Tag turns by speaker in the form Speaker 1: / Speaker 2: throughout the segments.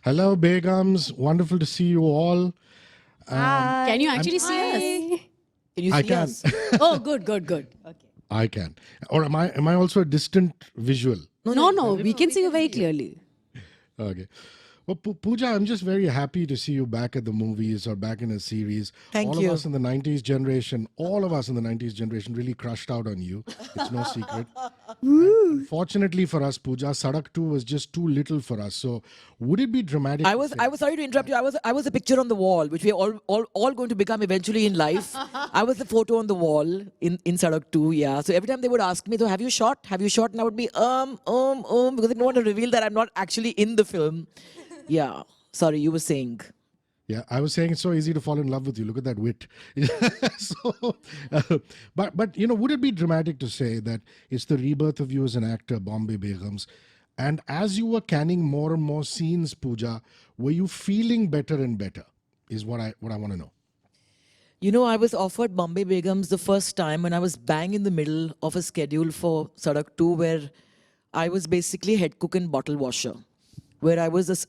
Speaker 1: Hello, Begums. Wonderful to see you all.
Speaker 2: Hi.
Speaker 3: Can you actually see us? Can you see
Speaker 1: I can.
Speaker 3: us? Oh, good. Okay.
Speaker 1: I can. Or am I also a distant visual?
Speaker 3: No, we can see you very clearly.
Speaker 1: Okay. Well, Pooja, I'm just very happy to see you back at the movies or back in a series.
Speaker 2: Thank
Speaker 1: all
Speaker 2: you.
Speaker 1: of us in the 90s generation, all of us in the 90s generation really crushed out on you. It's no secret. Unfortunately for us, Pooja, Sadak 2 was just too little for us. So would it be dramatic?
Speaker 2: I was sorry to interrupt you. I was a picture on the wall, which we are all going to become eventually in life. I was the photo on the wall in Sadak 2, yeah. So every time they would ask me, so have you shot? Have you shot? And I would be because they don't want to reveal that I'm not actually in the film. Yeah. Sorry, you were saying.
Speaker 1: Yeah, I was saying it's so easy to fall in love with you. Look at that wit. So, but would it be dramatic to say that it's the rebirth of you as an actor, Bombay Begums, and as you were canning more and more scenes, Pooja, were you feeling better and better? Is what I want to know.
Speaker 2: You know, I was offered Bombay Begums the first time when I was bang in the middle of a schedule for Sadak 2, where I was basically head cook and bottle washer, where I was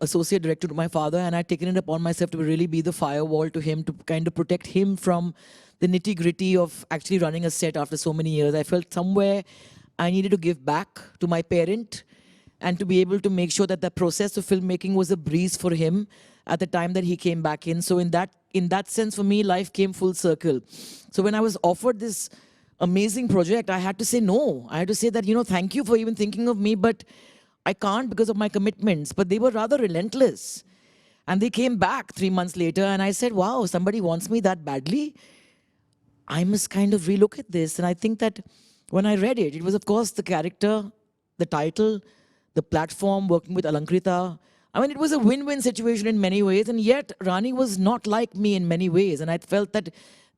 Speaker 2: associate director to my father, and I'd taken it upon myself to really be the firewall to him, to kind of protect him from the nitty-gritty of actually running a set after so many years. I felt somewhere I needed to give back to my parent and to be able to make sure that the process of filmmaking was a breeze for him at the time that he came back in. So in that sense, for me, life came full circle. So when I was offered this amazing project, I had to say no. I had to say that, thank you for even thinking of me, but I can't because of my commitments. But they were rather relentless. And they came back 3 months later, and I said, wow, somebody wants me that badly. I must kind of relook at this. And I think that when I read it, it was, of course, the character, the title, the platform, working with Alankrita. I mean, it was a win-win situation in many ways. And yet, Rani was not like me in many ways. And I felt that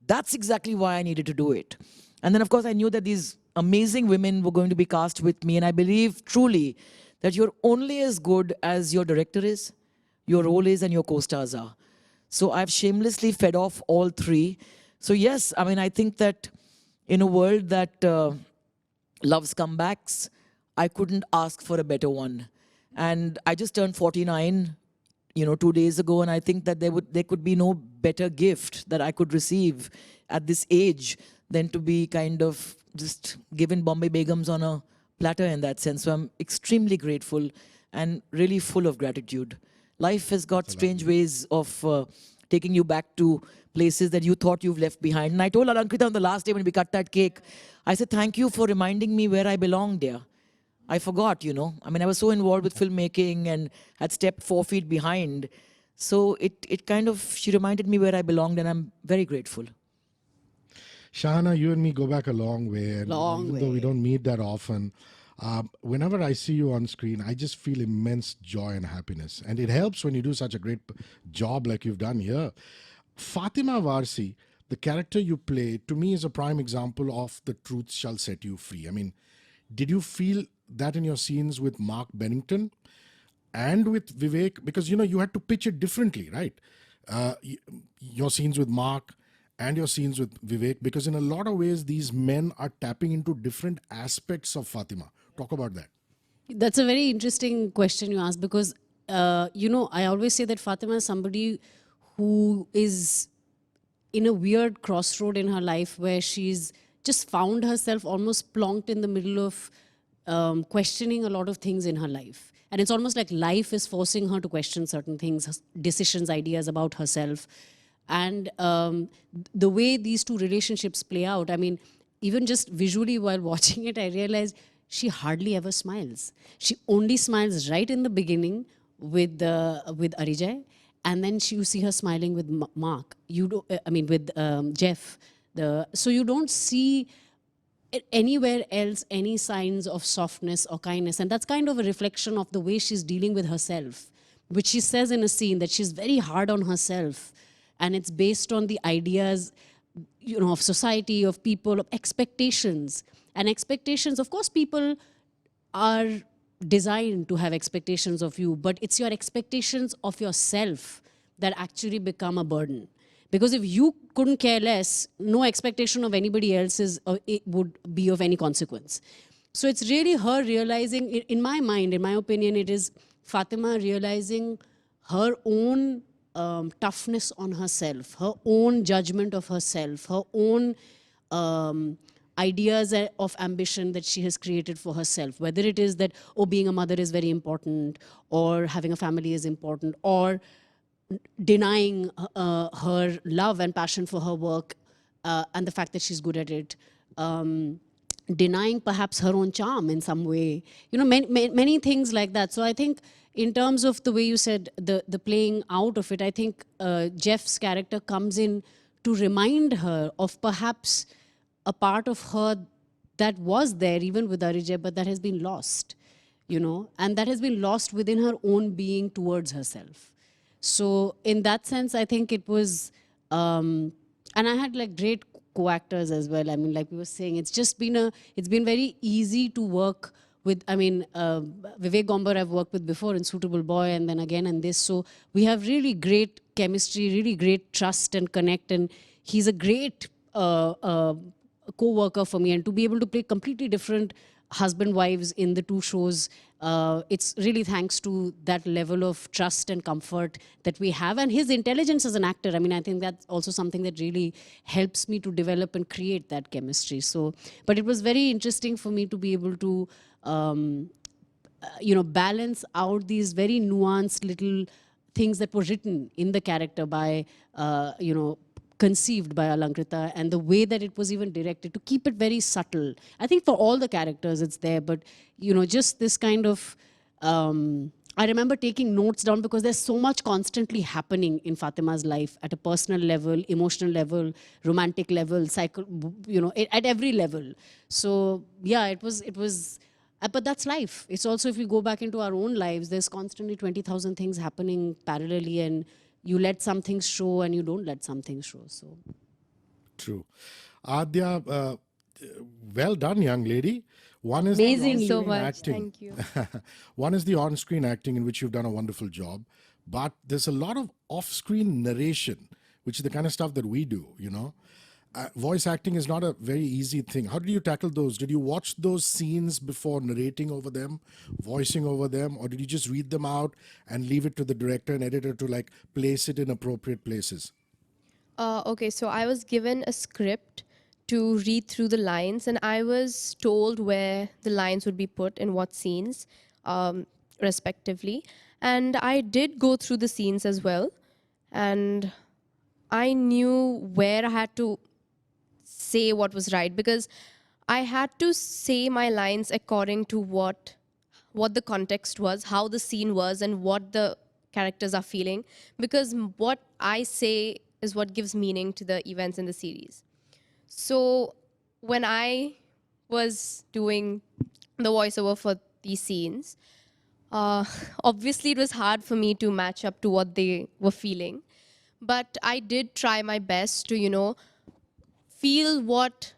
Speaker 2: that's exactly why I needed to do it. And then, of course, I knew that these amazing women were going to be cast with me. And I believe truly that you're only as good as your director is, your role is, and your co-stars are. So I've shamelessly fed off all three. So yes, I mean, I think that in a world that loves comebacks, I couldn't ask for a better one. And I just turned 49, 2 days ago, and I think that there could be no better gift that I could receive at this age than to be kind of just given Bombay Begums on a platter in that sense. So I'm extremely grateful and really full of gratitude. Life has got strange ways of taking you back to places that you thought you've left behind. And I told Alankrita on the last day when we cut that cake, I said, thank you for reminding me where I belong, dear. I forgot, I mean, I was so involved with filmmaking and had stepped 4 feet behind. So she reminded me where I belonged, and I'm very grateful.
Speaker 1: Shahana, you and me go back a long way. And even though we don't meet that often, whenever I see you on screen, I just feel immense joy and happiness. And it helps when you do such a great job like you've done here. Fatima Warsi, the character you play, to me is a prime example of the truth shall set you free. I mean, did you feel that in your scenes with Mark Bennington and with Vivek? Because, you had to pitch it differently, right? Your scenes with Mark and your scenes with Vivek, because in a lot of ways, these men are tapping into different aspects of Fatima. Talk about that.
Speaker 3: That's a very interesting question you asked, because, I always say that Fatima is somebody who is in a weird crossroad in her life where she's just found herself almost plonked in the middle of questioning a lot of things in her life. And it's almost like life is forcing her to question certain things, decisions, ideas about herself. And the way these two relationships play out, I mean, even just visually while watching it, I realized she hardly ever smiles. She only smiles right in the beginning with Arijay, and then you see her smiling with Mark. With Jeff. So you don't see anywhere else any signs of softness or kindness, and that's kind of a reflection of the way she's dealing with herself, which she says in a scene that she's very hard on herself. And it's based on the ideas, of society, of people, of expectations. And expectations, of course, people are designed to have expectations of you, but it's your expectations of yourself that actually become a burden. Because if you couldn't care less, no expectation of anybody else it would be of any consequence. So it's really her realizing, in my mind, in my opinion, it is Fatima realizing her own toughness on herself, her own judgment of herself, her own ideas of ambition that she has created for herself, whether it is that, oh, being a mother is very important, or having a family is important, or denying her love and passion for her work and the fact that she's good at it, denying perhaps her own charm in some way, many things like that. So I think in terms of the way you said the playing out of it, I think Jeff's character comes in to remind her of perhaps a part of her that was there even with Arijay, but that has been lost, and that has been lost within her own being towards herself. So in that sense, I think it was, and I had like great co-actors as well. I mean, like we were saying, it's been very easy to work with. I mean, Vivek Gomber I've worked with before in Suitable Boy, and then again in this. So we have really great chemistry, really great trust and connect, and he's a great co-worker for me. And to be able to play completely different husband wives in the two shows, it's really thanks to that level of trust and comfort that we have, and his intelligence as an actor. I mean, I think that's also something that really helps me to develop and create that chemistry. So, but it was very interesting for me to be able to balance out these very nuanced little things that were written in the character by conceived by Alankrita, and the way that it was even directed, to keep it very subtle. I think for all the characters it's there, but just this kind of, I remember taking notes down because there's so much constantly happening in Fatima's life at a personal level, emotional level, romantic level, at every level. So yeah, it was, but that's life. It's also, if we go back into our own lives, there's constantly 20,000 things happening parallelly, and you let some things show and you don't let some things show. So
Speaker 1: True. Adhya, well done, young lady. One is
Speaker 3: Amazing.
Speaker 1: the
Speaker 4: So
Speaker 1: on-screen
Speaker 4: much.
Speaker 1: acting.
Speaker 4: Thank you.
Speaker 1: One is the on-screen acting, in which you've done a wonderful job. But there's a lot of off-screen narration, which is the kind of stuff that we do, voice acting is not a very easy thing. How did you tackle those? Did you watch those scenes before narrating over them, voicing over them, or did you just read them out and leave it to the director and editor to like place it in appropriate places?
Speaker 4: Okay, so I was given a script to read through the lines, and I was told where the lines would be put in what scenes, respectively. And I did go through the scenes as well, and I knew where I had to say what was right, because I had to say my lines according to what the context was, how the scene was, and what the characters are feeling, because what I say is what gives meaning to the events in the series. So when I was doing the voiceover for these scenes, obviously it was hard for me to match up to what they were feeling, but I did try my best to feel what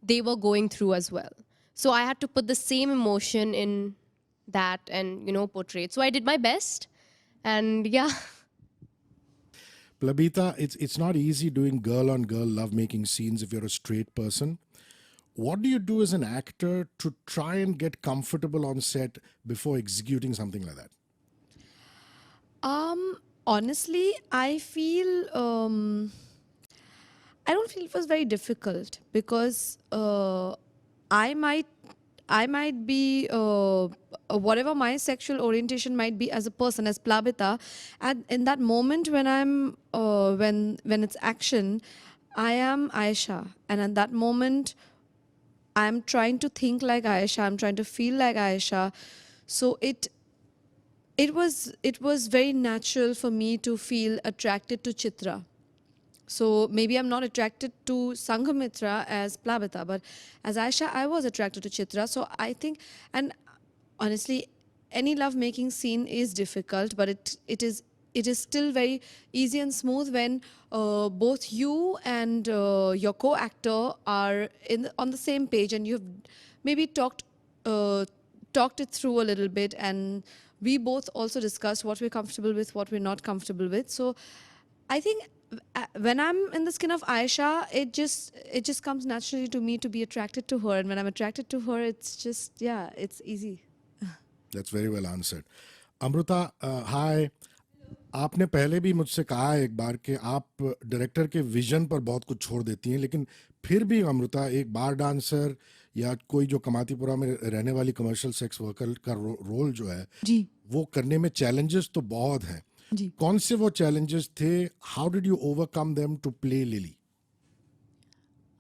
Speaker 4: they were going through as well. So I had to put the same emotion in that and portray it. So I did my best, and yeah.
Speaker 1: Plabita, it's not easy doing girl-on-girl lovemaking scenes if you're a straight person. What do you do as an actor to try and get comfortable on set before executing something like that?
Speaker 5: Honestly, I don't feel it was very difficult, because I might be whatever my sexual orientation might be as a person, as Plabita, and in that moment when I'm when it's action, I am Aisha, and at that moment I'm trying to think like Aisha, I'm trying to feel like Aisha. So it was very natural for me to feel attracted to Chitra. So maybe I'm not attracted to Sanghamitra as Plabita, but as Aisha, I was attracted to Chitra. So I think, and honestly, any love-making scene is difficult, but it is still very easy and smooth when both you and your co-actor are on the same page, and you've maybe talked it through a little bit, and we both also discussed what we're comfortable with, what we're not comfortable with. So I think when I'm in the skin of Aisha, it just comes naturally to me to be attracted to her, and when I'm attracted to her, it's just, yeah, it's easy.
Speaker 1: That's very well answered. Amrita, हाय। आपने पहले भी मुझसे कहा है एक बार कि आप director के विजन पर बहुत कुछ छोड़ देती हैं, लेकिन फिर भी अमृता एक बार डांसर या कोई जो कमातीपुरा में रहने वाली कमर्शियल सेक्स वर्कर का रोल जो है
Speaker 6: जी
Speaker 1: वो करने में चैलेंजेस तो बहुत हैं।
Speaker 6: जी
Speaker 1: कौन से वो चैलेंजेस थे? How did you overcome them to play Lily?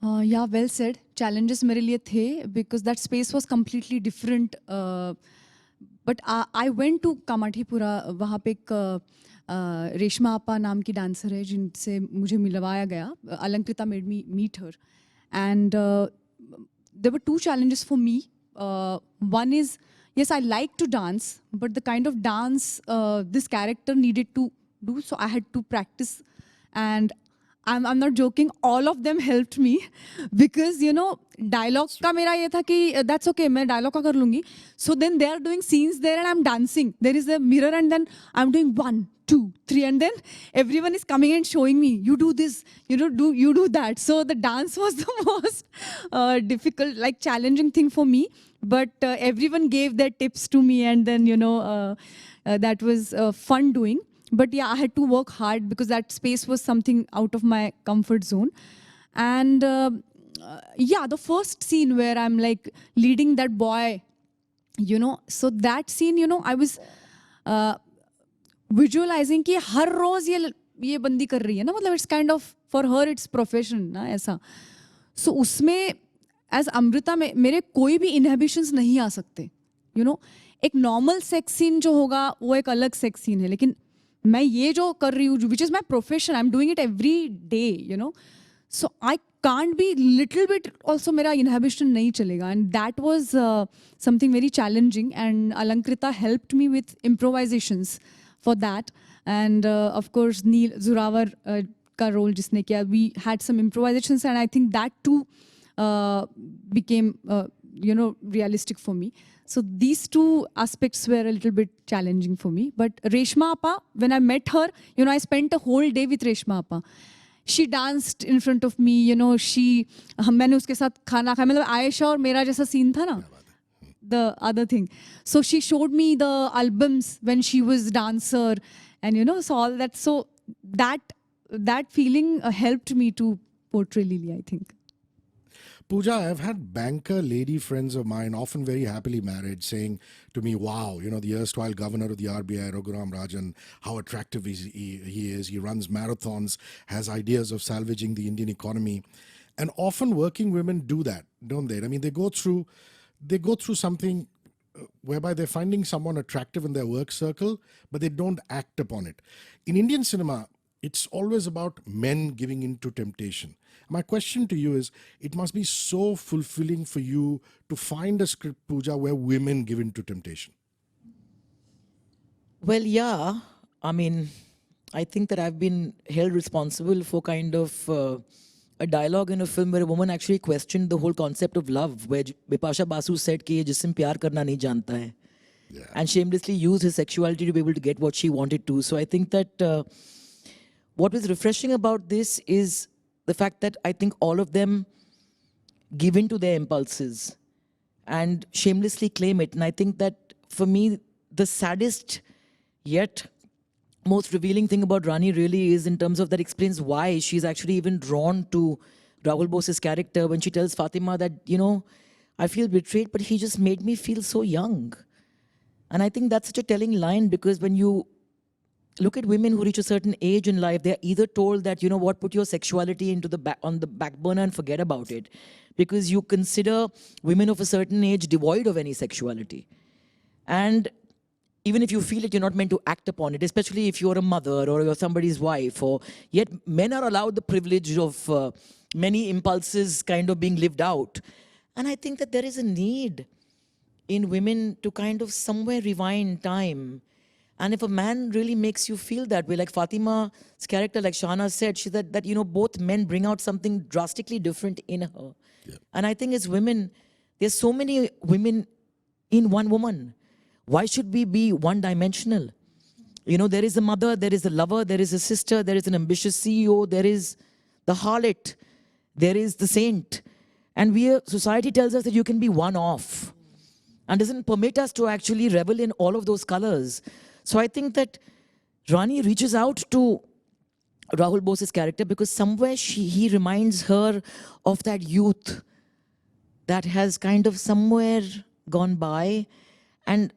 Speaker 6: या वेल सेड, चैलेंजेस मेरे लिए थे because that space was completely different, but I went to Kamathipura. वहाँ पे एक रेशमा आपा नाम की डांसर है जिनसे मुझे मिलवाया गया। Alankrita made me meet her and there were two challenges for me. One is, yes, I like to dance, but the kind of dance this character needed to do, so I had to practice. And I'm not joking, all of them helped me because, you know, dialogue का मेरा ये था कि that's okay, मैं dialogue का कर लूँगी. So then they are doing scenes there and I'm dancing. There is a mirror and then I'm doing 1, 2, 3 and then everyone is coming and showing me, you do this, you know, you do that. So the dance was the most difficult, like challenging thing for me. But everyone gave their tips to me and then, you know, that was fun doing. But yeah, I had to work hard because that space was something out of my comfort zone. And yeah, the first scene where I'm like leading that boy, you know, so that scene, you know, I was visualizing कि हर रोज ये बंदी कर रही है ना, मतलब it's kind of for her it's profession ना ऐसा. So उसमें as अमृता में मेरे कोई भी inhibitions नहीं आ सकते, you know. एक normal sex scene जो होगा वो एक अलग sex scene है, लेकिन मैं ये जो कर रही हूँ, which is my profession, I'm doing it every day, you know. So I can't be little bit also मेरा inhibition नहीं चलेगा, and that was something very challenging. And Alankrita helped me with improvisations for that, and of course Neil Zorawar का role जिसने किया, we had some improvisations, and I think that too became you know, realistic for me. So these two aspects were a little bit challenging for me. But Reshma Appa, when I met her, you know, I spent a whole day with Reshma Appa. She danced in front of me, you know, मैंने उसके साथ खाना खाया, मतलब आयशा और मेरा जैसा scene था ना, the other thing. So she showed me the albums when she was dancer, and you know, so all that. So that feeling helped me to portray Lily, I think.
Speaker 1: Pooja, I've had banker lady friends of mine, often very happily married, saying to me, wow, you know, the erstwhile governor of the RBI, Raghuram Rajan, how attractive he is. He runs marathons, has ideas of salvaging the Indian economy. And often working women do that, don't they? I mean, they go through something whereby they're finding someone attractive in their work circle, but they don't act upon it. In Indian cinema, it's always about men giving in to temptation. My question to you is, it must be so fulfilling for you to find a script, Pooja, where women give in to temptation.
Speaker 2: Well, yeah. I mean, I think that I've been held responsible for kind of a dialogue in a film where a woman actually questioned the whole concept of love, where Bipasha Basu said कि ये जिसम प्यार करना नहीं जानता है, and shamelessly used his sexuality to be able to get what she wanted to. So I think that what was refreshing about this is the fact that I think all of them give in to their impulses and shamelessly claim it. And I think that for me, the saddest yet most revealing thing about Rani really is in terms of that explains why she's actually even drawn to Rahul Bose's character when she tells Fatima that, you know, I feel betrayed, but he just made me feel so young. And I think that's such a telling line, because when you look at women who reach a certain age in life, they're either told that, you know what, put your sexuality into on the back burner and forget about it, because you consider women of a certain age devoid of any sexuality. And even if you feel it, you're not meant to act upon it, especially if you're a mother or you're somebody's wife. Or yet men are allowed the privilege of many impulses kind of being lived out. And I think that there is a need in women to kind of somewhere rewind time. And if a man really makes you feel that way, like Fatima's character, like Shana said, she said that, you know, both men bring out something drastically different in her. Yeah. And I think as women, there's so many women in one woman. Why should we be one-dimensional? You know, there is a mother, there is a lover, there is a sister, there is an ambitious CEO, there is the harlot, there is the saint. And society tells us that you can be one-off and doesn't permit us to actually revel in all of those colors. So I think that Rani reaches out to Rahul Bose's character because somewhere he reminds her of that youth that has kind of somewhere gone by. And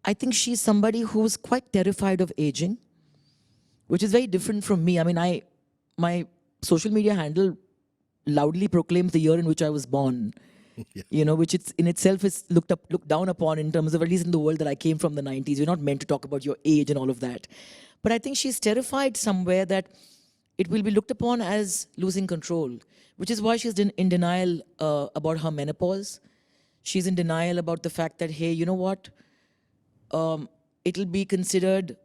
Speaker 2: I think she's somebody who's quite terrified of aging, which is very different from me. I mean, my social media handle loudly proclaims the year in which I was born. You know, which it's in itself is looked down upon in terms of, at least in the world that I came from, the 90s. You're not meant to talk about your age and all of that. But I think she's terrified somewhere that it will be looked upon as losing control, which is why she's in denial about her menopause. She's in denial about the fact that, hey, you know what? It'll be considered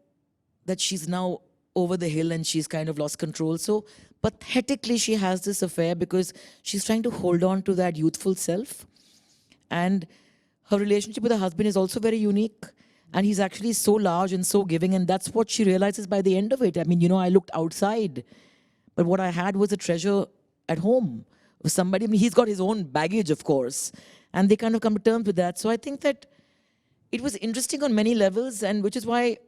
Speaker 2: that she's now over the hill and she's kind of lost control. So pathetically, she has this affair because she's trying to hold on to that youthful self. And her relationship with her husband is also very unique. And he's actually so large and so giving. And that's what she realizes by the end of it. I mean, you know, I looked outside, but what I had was a treasure at home. Somebody, I mean, he's got his own baggage, of course. And they kind of come to terms with that. So I think that it was interesting on many levels, and which is why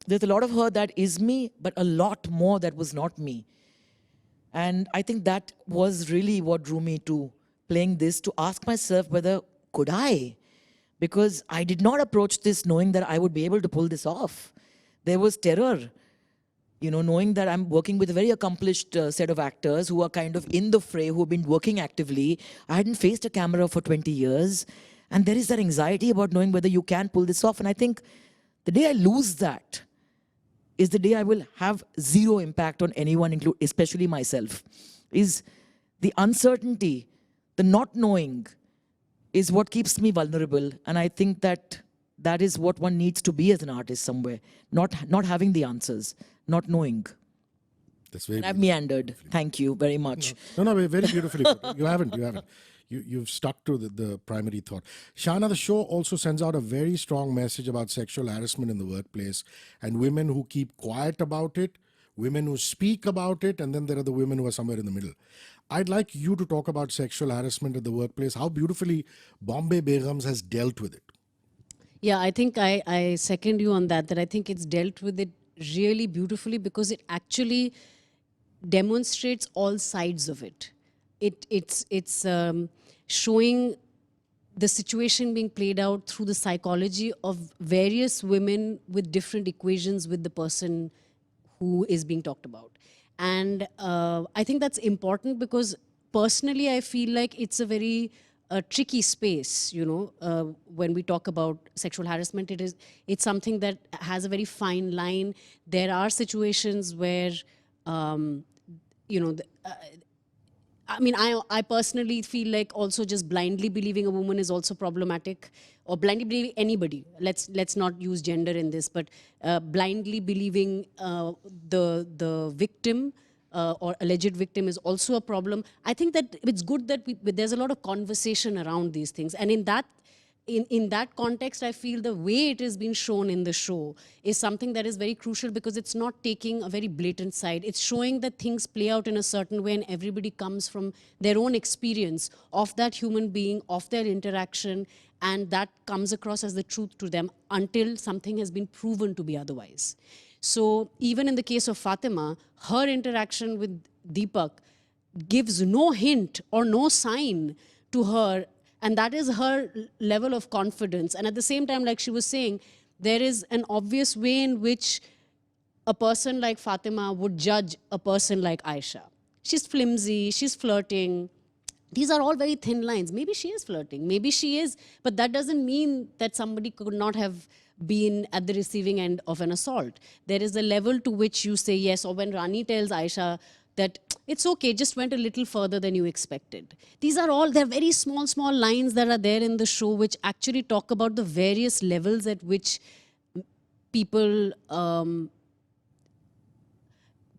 Speaker 2: there's a lot of her that is me, but a lot more that was not me. And I think that was really what drew me to playing this, to ask myself whether could I? Because I did not approach this knowing that I would be able to pull this off. There was terror, you know, knowing that I'm working with a very accomplished set of actors who are kind of in the fray, who have been working actively. I hadn't faced a camera for 20 years. And there is that anxiety about knowing whether you can pull this off. And I think the day I lose that is the day I will have zero impact on anyone, especially myself. Is the uncertainty, the not knowing, is what keeps me vulnerable. And I think that that is what one needs to be as an artist somewhere. Not having the answers, not knowing.
Speaker 1: That's very.
Speaker 2: And I've meandered. Thank you very much.
Speaker 1: No, very beautifully put. You haven't. You've stuck to the primary thought. Shana, the show also sends out a very strong message about sexual harassment in the workplace and women who keep quiet about it, women who speak about it, and then there are the women who are somewhere in the middle. I'd like you to talk about sexual harassment in the workplace, how beautifully Bombay Begums has dealt with it.
Speaker 3: Yeah, I think I second you on that I think it's dealt with it really beautifully because it actually demonstrates all sides of it. It's showing the situation being played out through the psychology of various women with different equations with the person who is being talked about. And I think that's important because personally I feel like it's a very tricky space, you know, when we talk about sexual harassment. It's something that has a very fine line. There are situations where, you know, I mean, I personally feel like also just blindly believing a woman is also problematic, or blindly believing anybody. Let's not use gender in this, but blindly believing the victim or alleged victim is also a problem. I think that it's good that there's a lot of conversation around these things, and in that context, I feel the way it is being shown in the show is something that is very crucial because it's not taking a very blatant side. It's showing that things play out in a certain way and everybody comes from their own experience of that human being, of their interaction, and that comes across as the truth to them until something has been proven to be otherwise. So even in the case of Fatima, her interaction with Deepak gives no hint or no sign to her. And that is her level of confidence. And at the same time, like she was saying, there is an obvious way in which a person like Fatima would judge a person like Aisha. She's flimsy, she's flirting. These are all very thin lines. Maybe she is flirting, maybe she is, but that doesn't mean that somebody could not have been at the receiving end of an assault. There is a level to which you say yes, or when Rani tells Aisha that it's okay, just went a little further than you expected. These are all, they're very small lines that are there in the show which actually talk about the various levels at which people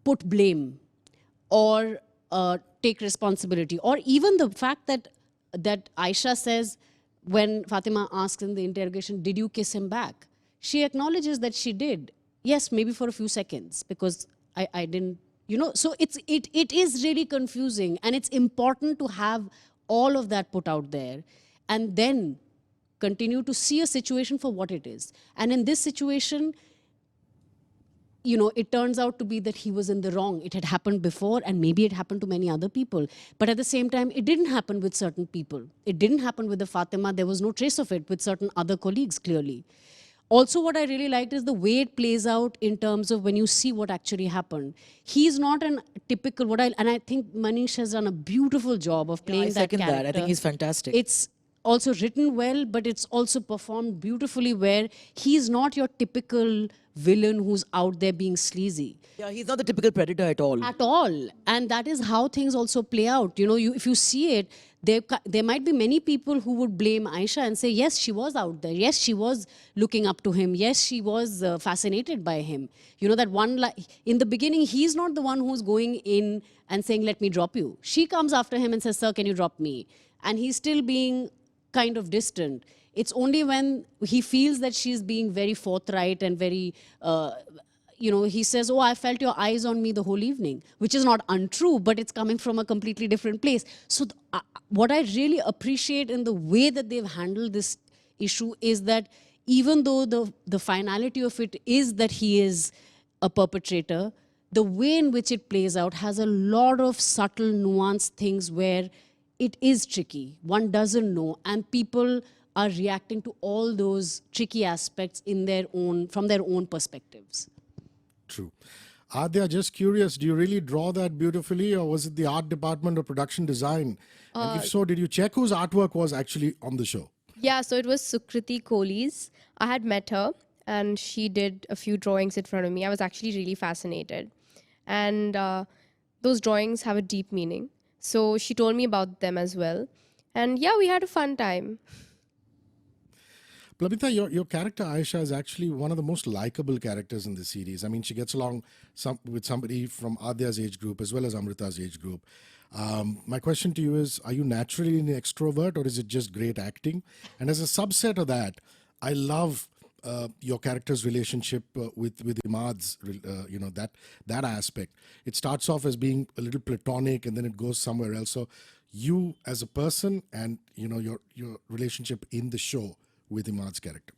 Speaker 3: put blame or take responsibility. Or even the fact that Aisha says, when Fatima asks in the interrogation, did you kiss him back? She acknowledges that she did. Yes, maybe for a few seconds, because I didn't, you know. So it is really confusing, and it's important to have all of that put out there and then continue to see a situation for what it is. And in this situation, you know, it turns out to be that he was in the wrong. It had happened before, and maybe it happened to many other people. But at the same time, it didn't happen with certain people. It didn't happen with the Fatima. There was no trace of it with certain other colleagues, clearly. Also, what I really liked is the way it plays out in terms of when you see what actually happened. He's not an typical, and I think Manish has done a beautiful job of playing that
Speaker 2: second
Speaker 3: character.
Speaker 2: that. I think he's fantastic.
Speaker 3: It's also written well, but it's also performed beautifully, where he's not your typical villain who's out there being sleazy.
Speaker 2: Yeah, he's not the typical predator at all.
Speaker 3: At all. And that is how things also play out. You know, if you see it, there might be many people who would blame Aisha and say, yes, she was out there. Yes, she was looking up to him. Yes, she was fascinated by him. You know, that one, in the beginning, he's not the one who's going in and saying, let me drop you. She comes after him and says, sir, can you drop me? And he's still being kind of distant. It's only when he feels that she's being very forthright and very, you know, he says, oh, I felt your eyes on me the whole evening, which is not untrue, but it's coming from a completely different place. So what I really appreciate in the way that they've handled this issue is that even though the finality of it is that he is a perpetrator, the way in which it plays out has a lot of subtle, nuanced things where it is tricky. One doesn't know, and people are reacting to all those tricky aspects in their own, from their own perspectives.
Speaker 1: True. Aadhya, just curious, do you really draw that beautifully, or was it the art department or production design? And if so, did you check whose artwork was actually on the show?
Speaker 4: Yeah, so it was Sukriti Kohli's. I had met her and she did a few drawings in front of me. I was actually really fascinated. And those drawings have a deep meaning. So she told me about them as well. And yeah, we had a fun time.
Speaker 1: Plabita, your character Aisha is actually one of the most likable characters in the series. I mean, she gets along with somebody from Aadhya's age group as well as Amrita's age group. My question to you is, are you naturally an extrovert, or is it just great acting? And as a subset of that, I love your character's relationship with Imad's, you know, that aspect. It starts off as being a little platonic and then it goes somewhere else. So you as a person and, you know, your relationship in the show with Imad's character.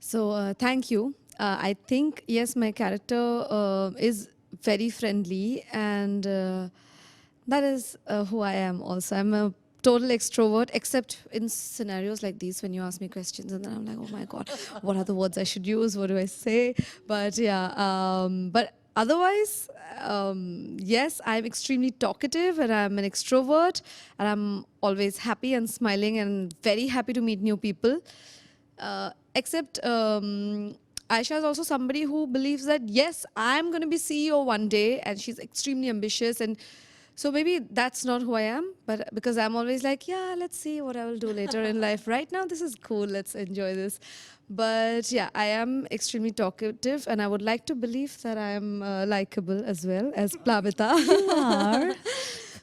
Speaker 5: So thank you. I think, yes, my character is very friendly, and that is who I am also. I'm a total extrovert, except in scenarios like these when you ask me questions and then I'm like, oh my God, what are the words I should use? What do I say? But yeah, but otherwise, yes, I'm extremely talkative and I'm an extrovert, and I'm always happy and smiling and very happy to meet new people. Except Aisha is also somebody who believes that, yes, I'm going to be CEO one day, and she's extremely ambitious. And so maybe that's not who I am, but because I'm always like, yeah, let's see what I will do later in life. Right now, this is cool. Let's enjoy this. But yeah, I am extremely talkative, and I would like to believe that I'm likable as well as Plabita.
Speaker 6: You are.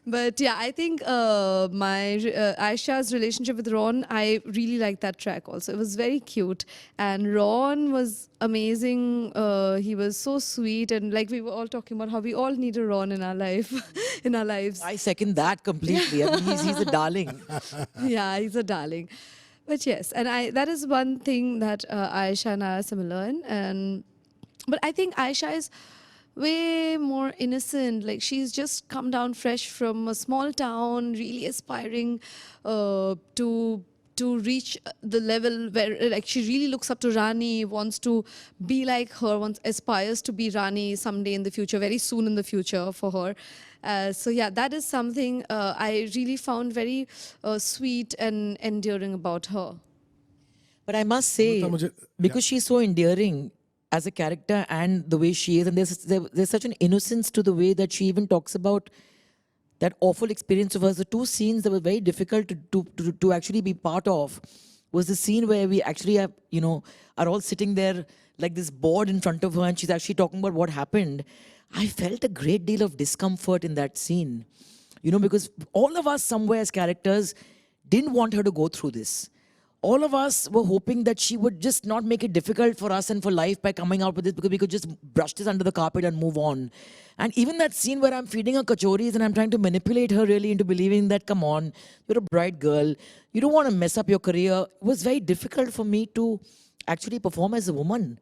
Speaker 5: But yeah, I think my Aisha's relationship with Ron, I really liked that track also. It was very cute. And Ron was amazing. He was so sweet. And like we were all talking about how we all need a Ron in our life, in our lives.
Speaker 2: I second that completely. I mean, he's a darling.
Speaker 5: Yeah, he's a darling. But yes, and that is one thing that Aisha and I are similar in. But I think Aisha is way more innocent. Like, she's just come down fresh from a small town, really aspiring to reach the level where, like, she really looks up to Rani, wants to be like her, aspires to be Rani someday in the future, very soon in the future for her. So yeah, that is something I really found very sweet and endearing about her.
Speaker 2: But I must say, because she's so endearing as a character and the way she is, and there's such an innocence to the way that she even talks about that awful experience of hers. The two scenes that were very difficult to actually be part of was the scene where we actually have, you know, are all sitting there like this board in front of her, and she's actually talking about what happened. I felt a great deal of discomfort in that scene, you know, because all of us somewhere as characters didn't want her to go through this. All of us were hoping that she would just not make it difficult for us and for life by coming out with this, because we could just brush this under the carpet and move on. And even that scene where I'm feeding her kachoris and I'm trying to manipulate her really into believing that, come on, you're a bright girl, you don't want to mess up your career, was very difficult for me to actually perform as a woman.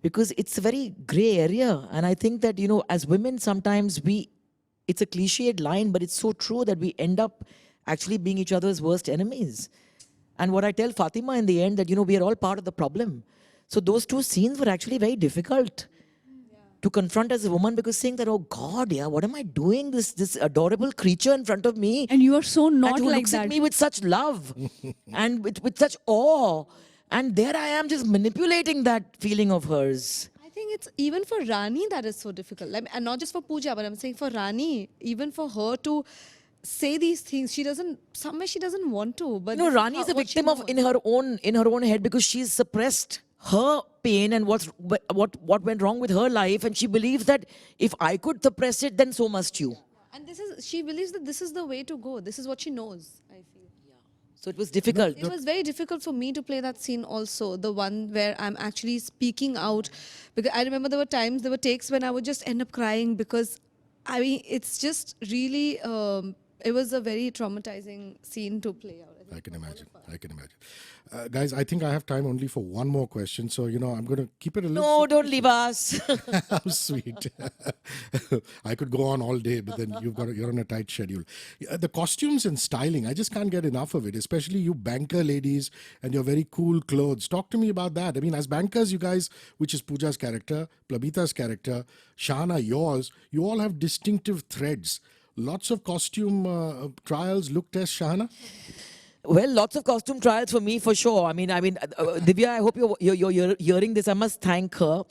Speaker 2: because it's a very gray area. And I think that, as women, sometimes it's a cliched line, but it's so true that we end up actually being each other's worst enemies. And what I tell Fatima in the end, that, we are all part of the problem. So those two scenes were actually very difficult to confront as a woman, because saying that, oh God, yeah, what am I doing? This adorable creature in front of me.
Speaker 6: And you are so not
Speaker 2: and who
Speaker 6: like
Speaker 2: looks
Speaker 6: that.
Speaker 2: at me with such love and with such awe. And there I am just manipulating that feeling of hers.
Speaker 5: I think it's even for Rani that is so difficult. And not just for Pooja, but I'm saying for Rani, even for her to say these things, she doesn't want to. But this
Speaker 2: Rani is a
Speaker 5: what she
Speaker 2: victim of
Speaker 5: knows.
Speaker 2: in her own head, because she's suppressed her pain and what went wrong with her life, and she believes that if I could suppress it, then so must you.
Speaker 5: And she believes that this is the way to go. This is what she knows, I feel.
Speaker 2: So it was difficult.
Speaker 5: It was very difficult for me to play that scene also, the one where I'm actually speaking out. Because I remember there were takes when I would just end up crying, because, I mean, it's just really, it was a very traumatizing scene to play out.
Speaker 1: I can imagine. Guys, I think I have time only for one more question. So, I'm going to keep it a little...
Speaker 2: No, don't leave us.
Speaker 1: How sweet. I could go on all day, but then you're on a tight schedule. The costumes and styling, I just can't get enough of it, especially you banker ladies and your very cool clothes. Talk to me about that. I mean, as bankers, you guys, which is Pooja's character, Plabita's character, Shana, yours, you all have distinctive threads. Lots of costume trials, look test, Shana?
Speaker 2: Well, lots of costume trials for me, for sure. I mean, Divya, I hope you're hearing this. I must thank her.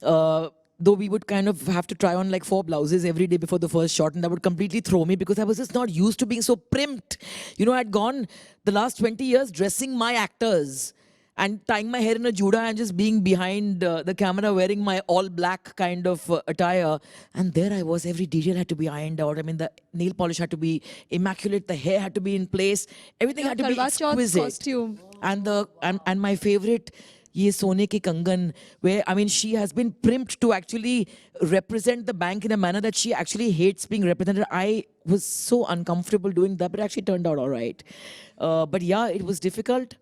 Speaker 2: Though we would kind of have to try on like 4 blouses every day before the first shot, and that would completely throw me, because I was just not used to being so primped. I'd gone the last 20 years dressing my actors and tying my hair in a juda and just being behind the camera wearing my all black kind of attire. And there I was, every detail had to be ironed out. I mean, the nail polish had to be immaculate, the hair had to be in place, everything had to be
Speaker 5: Karwa Chauth
Speaker 2: exquisite.
Speaker 5: costume.
Speaker 2: And my favorite, ye Sone Ke Kangan, where, I mean, she has been primped to actually represent the bank in a manner that she actually hates being represented. I was so uncomfortable doing that, but it actually turned out all right. But yeah, it was difficult.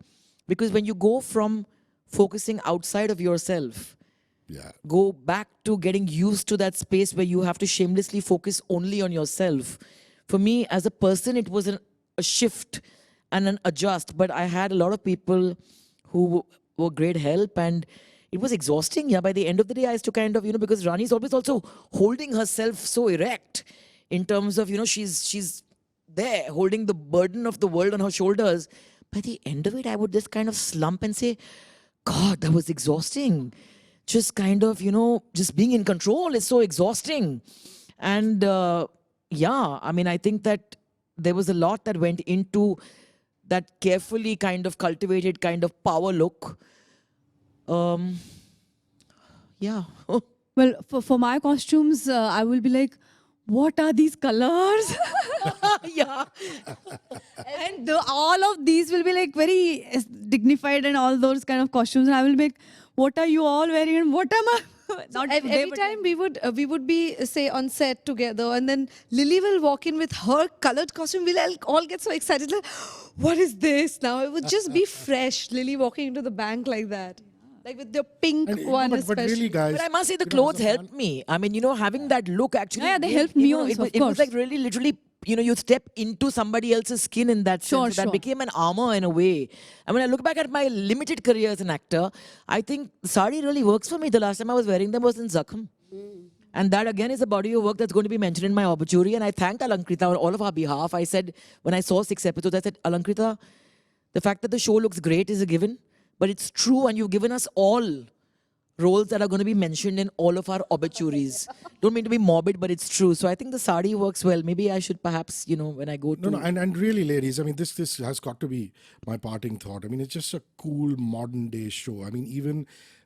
Speaker 2: Because when you go from focusing outside of yourself, go back to getting used to that space where you have to shamelessly focus only on yourself. For me, as a person, it was a shift and an adjust. But I had a lot of people who were great help, and it was exhausting. Yeah, by the end of the day, I used to kind of, because Rani's always also holding herself so erect in terms of, she's there holding the burden of the world on her shoulders. By the end of it, I would just kind of slump and say, God, that was exhausting. Just kind of, just being in control is so exhausting. And yeah, I mean, I think that there was a lot that went into that carefully kind of cultivated kind of power look. Yeah.
Speaker 6: Well, for my costumes, I will be like, what are these colors?
Speaker 2: Yeah.
Speaker 6: And all of these will be like very dignified and all those kind of costumes. And I will be like, what are you all wearing and what am I? Not today,
Speaker 5: Every
Speaker 6: but
Speaker 5: time we would be, say, on set together, and then Lily will walk in with her colored costume. We'll all get so excited. Like, what is this now? It would just be fresh. Lily walking into the bank like that. Like with the pink one,
Speaker 1: but
Speaker 5: especially.
Speaker 1: really, guys...
Speaker 2: But I must say the clothes helped me. I mean, having that look actually...
Speaker 6: Yeah, they
Speaker 2: made-
Speaker 6: helped me
Speaker 2: it
Speaker 6: also,
Speaker 2: was-
Speaker 6: of
Speaker 2: It was
Speaker 6: course.
Speaker 2: like really, literally, you step into somebody else's skin in that sense.
Speaker 6: Sure,
Speaker 2: So that
Speaker 6: sure.
Speaker 2: became an armor in a way. I mean, I look back at my limited career as an actor, I think sari really works for me. The last time I was wearing them was in Zakham. And that again is a body of work that's going to be mentioned in my obituary. And I thanked Alankrita on all of our behalf. I said, when I saw 6 episodes, I said, Alankrita, the fact that the show looks great is a given, but it's true, and you've given us all roles that are going to be mentioned in all of our obituaries. Don't mean to be morbid, but it's true. So I think the sari works well. Maybe I should perhaps, when I go to...
Speaker 1: No, and really, ladies, I mean, this has got to be my parting thought. I mean, it's just a cool modern day show. I mean, even,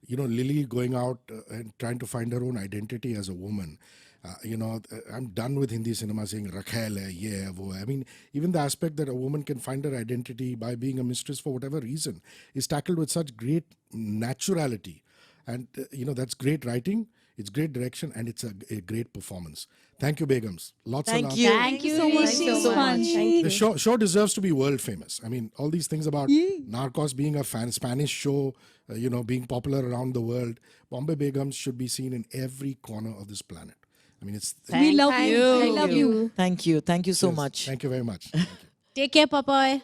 Speaker 1: Lily going out and trying to find her own identity as a woman. I'm done with Hindi cinema saying Rakhel hai, ye hai, wo hai. I mean, even the aspect that a woman can find her identity by being a mistress for whatever reason is tackled with such great naturality. And, that's great writing, it's great direction, and it's a great performance. Thank you, Begums. Lots of
Speaker 2: Thank
Speaker 1: love.
Speaker 2: you.
Speaker 3: Thank you
Speaker 6: so much.
Speaker 3: Hrishi.
Speaker 6: It was fun.
Speaker 4: Thank
Speaker 1: The
Speaker 4: you.
Speaker 1: show deserves to be world famous. I mean, all these things about Narcos being a Spanish show, being popular around the world. Bombay Begums should be seen in every corner of this planet. I mean, it's.
Speaker 6: We love you. I love you.
Speaker 2: Thank you. Thank you so
Speaker 1: Yes,
Speaker 2: much.
Speaker 1: Thank you very much. Thank you.
Speaker 3: Take care, Papai.